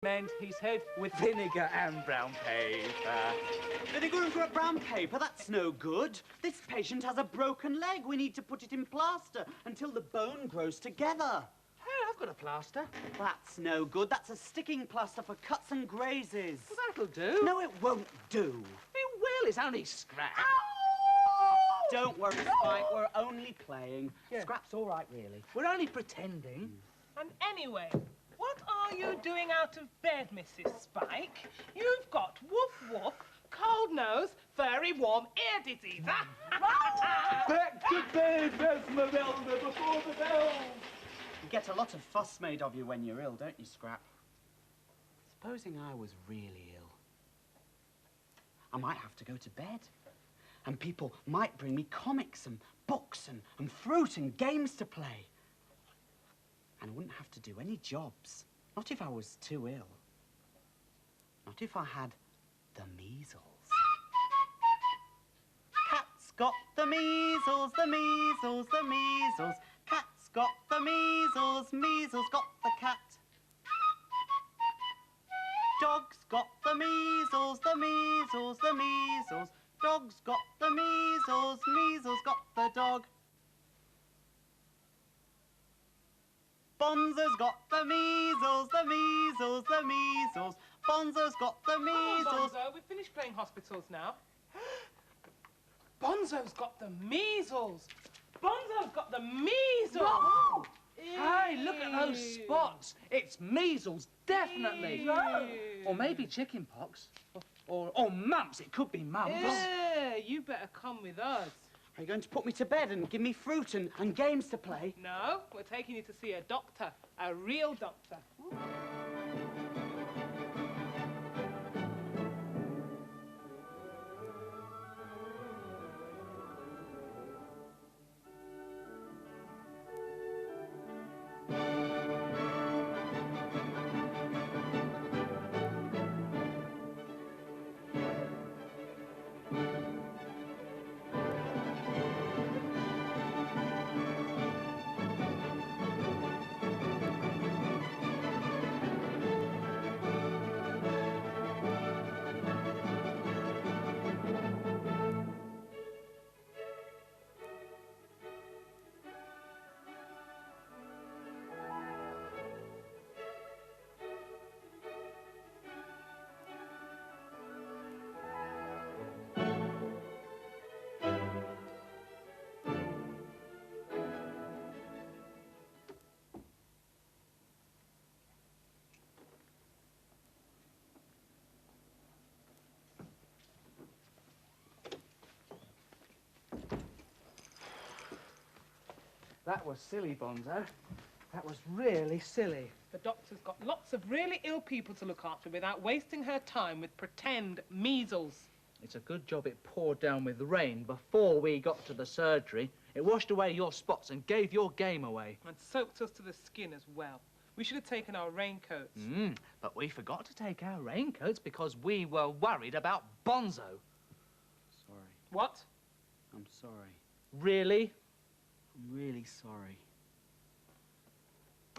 Mend his head with vinegar and brown paper. Vinegar and brown paper? That's no good. This patient has a broken leg. We need to put it in plaster until the bone grows together. Hey, I've got a plaster. That's no good. That's a sticking plaster for cuts and grazes. Well, that'll do. No, it won't do. It will. It's only scrap. Ow! Don't worry, Spike. We're only playing. Yeah. Scrap's all right, really. We're only pretending. And anyway, what are you doing out of bed, Mrs. Spike? You've got woof woof, cold nose, very warm ear disease. Back to bed, Esmeralda, before the bell. You get a lot of fuss made of you when you're ill, don't you, Scrap? Supposing I was really ill. I might have to go to bed. And people might bring me comics and books and fruit and games to play. And I wouldn't have to do any jobs. Not if I was too ill. Not if I had the measles. Cat's got the measles, the measles, the measles. Cat's got the measles, measles got the cat. Dog's got the measles, the measles, the measles. Dog's got the measles, measles got the dog. Bonzo's got the measles, the measles, the measles. Bonzo's got the measles. Bonzo, we've finished playing hospitals now. Bonzo's got the measles. Bonzo's got the measles. No. Hey, look at those spots. It's measles, definitely. No. Or maybe chicken pox. Or mumps. It could be mumps. Yeah, you better come with us. Are you going to put me to bed and give me fruit and games to play? No, we're taking you to see a doctor, a real doctor. That was silly, Bonzo. That was really silly. The doctor's got lots of really ill people to look after without wasting her time with pretend measles. It's a good job it poured down with rain before we got to the surgery. It washed away your spots and gave your game away. And soaked us to the skin as well. We should have taken our raincoats. But we forgot to take our raincoats because we were worried about Bonzo. Sorry. What? I'm sorry. Really? I'm really sorry.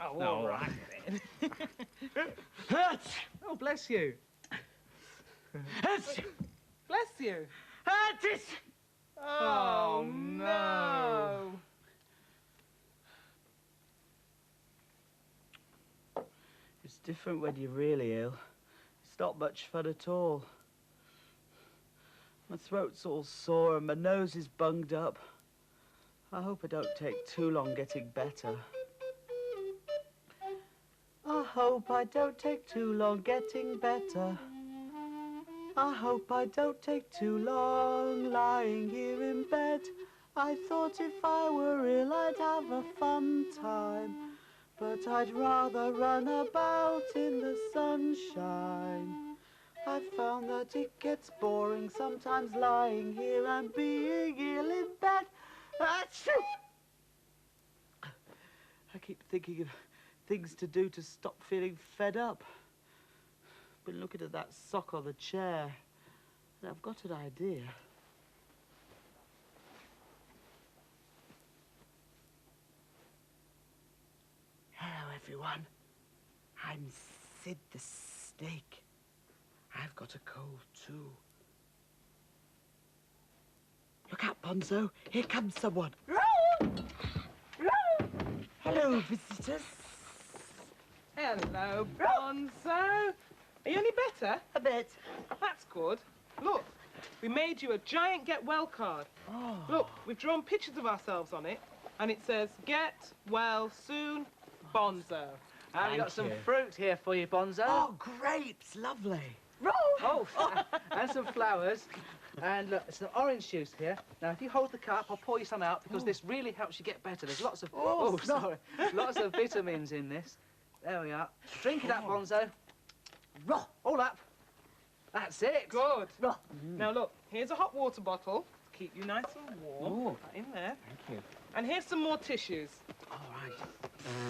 Oh, all right then. Oh, bless you. Bless you. Oh, no. It's different when you're really ill. It's not much fun at all. My throat's all sore and my nose is bunged up. I hope I don't take too long getting better. I hope I don't take too long getting better. I hope I don't take too long lying here in bed. I thought if I were ill I'd have a fun time, but I'd rather run about in the sunshine. I found that it gets boring sometimes lying here and being ill in bed. Achoo! I keep thinking of things to do to stop feeling fed up. Been looking at that sock on the chair, and I've got an idea. Hello, everyone. I'm Sid the mistake. I've got a cold too. Look out, Bonzo. Here comes someone. Hello, visitors. Hello, Bonzo. Are you any better? A bit. That's good. Look, we made you a giant get well card. Oh. Look, we've drawn pictures of ourselves on it, and it says, get well soon, Bonzo. And we've got some fruit here for you, Bonzo. Oh, grapes. Lovely. Oh, and some flowers. And look, some orange juice here. Now, if you hold the cup, I'll pour you some out because this really helps you get better. There's lots of... sorry. Lots of vitamins in this. There we are. Drink it up, Bonzo. All up. That's it. Good. Now, look, here's a hot water bottle to keep you nice and warm. Right in there. Thank you. And here's some more tissues. All right.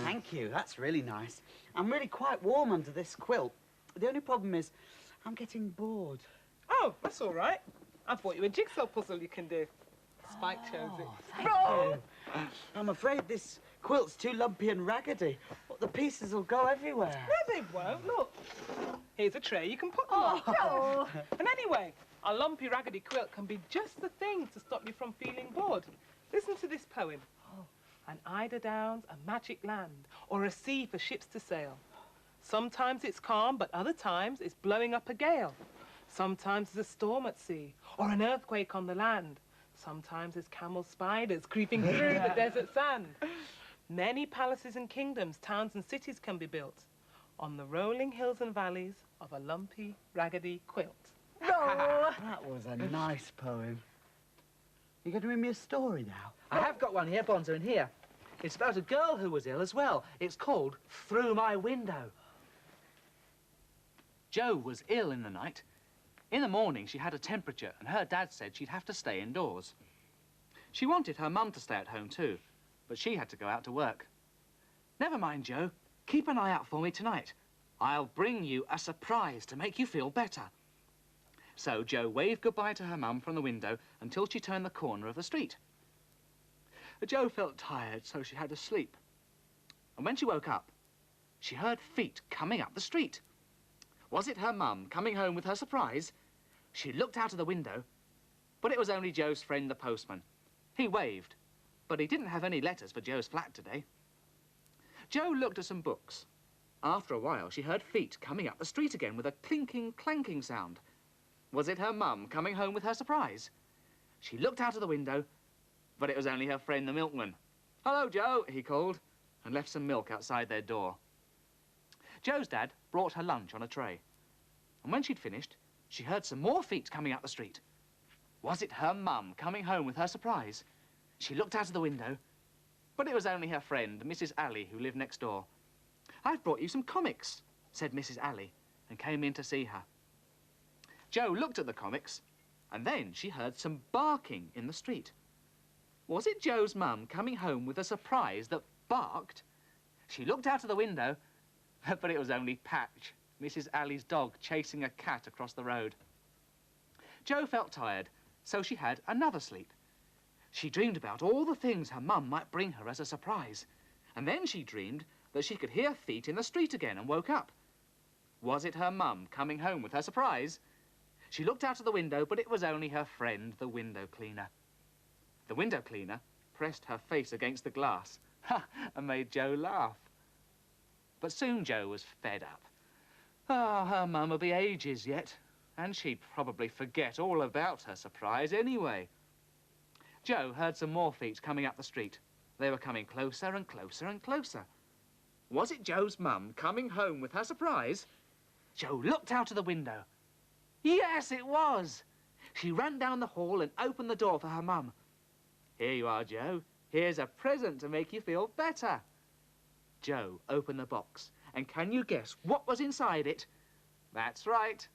Thank you. That's really nice. I'm really quite warm under this quilt. The only problem is I'm getting bored. Oh, that's all right. I bought you a jigsaw puzzle you can do. Spike chose it. Thank you. I'm afraid this quilt's too lumpy and raggedy. The pieces will go everywhere. No, they won't. Look. Here's a tray you can put them on. And anyway, a lumpy, raggedy quilt can be just the thing to stop you from feeling bored. Listen to this poem. An eider downs, a magic land, or a sea for ships to sail. Sometimes it's calm, but other times it's blowing up a gale. Sometimes there's a storm at sea, or an earthquake on the land. Sometimes there's camel spiders creeping through the desert sand. Many palaces and kingdoms, towns and cities can be built on the rolling hills and valleys of a lumpy, raggedy quilt. That was a nice poem. You going to read me a story now? I have got one here, Bonzo, in here. It's about a girl who was ill as well. It's called Through My Window. Jo was ill in the night. In the morning, she had a temperature, and her dad said she'd have to stay indoors. She wanted her mum to stay at home too, but she had to go out to work. Never mind, Jo. Keep an eye out for me tonight. I'll bring you a surprise to make you feel better. So Jo waved goodbye to her mum from the window until she turned the corner of the street. Jo felt tired, so she had to sleep. And when she woke up, she heard feet coming up the street. Was it her mum coming home with her surprise? She looked out of the window, but it was only Jo's friend, the postman. He waved, but he didn't have any letters for Jo's flat today. Jo looked at some books. After a while, she heard feet coming up the street again with a clinking, clanking sound. Was it her mum coming home with her surprise? She looked out of the window, but it was only her friend, the milkman. "Hello, Jo," he called, and left some milk outside their door. Jo's dad brought her lunch on a tray. And when she'd finished, she heard some more feet coming up the street. Was it her mum coming home with her surprise? She looked out of the window, but it was only her friend, Mrs. Alley, who lived next door. "I've brought you some comics," said Mrs. Alley, and came in to see her. Jo looked at the comics, and then she heard some barking in the street. Was it Jo's mum coming home with a surprise that barked? She looked out of the window, but it was only Patch, Mrs. Alley's dog, chasing a cat across the road. Jo felt tired, so she had another sleep. She dreamed about all the things her mum might bring her as a surprise, and then she dreamed that she could hear feet in the street again and woke up. Was it her mum coming home with her surprise? She looked out of the window, but it was only her friend, the window cleaner. The window cleaner pressed her face against the glass and made Jo laugh. But soon Jo was fed up. Oh, her mum will be ages yet, and she'd probably forget all about her surprise anyway. Jo heard some more feet coming up the street. They were coming closer and closer and closer. Was it Jo's mum coming home with her surprise? Jo looked out of the window. Yes, it was. She ran down the hall and opened the door for her mum. "Here you are, Jo. Here's a present to make you feel better." Jo opened the box, and can you guess what was inside it? That's right.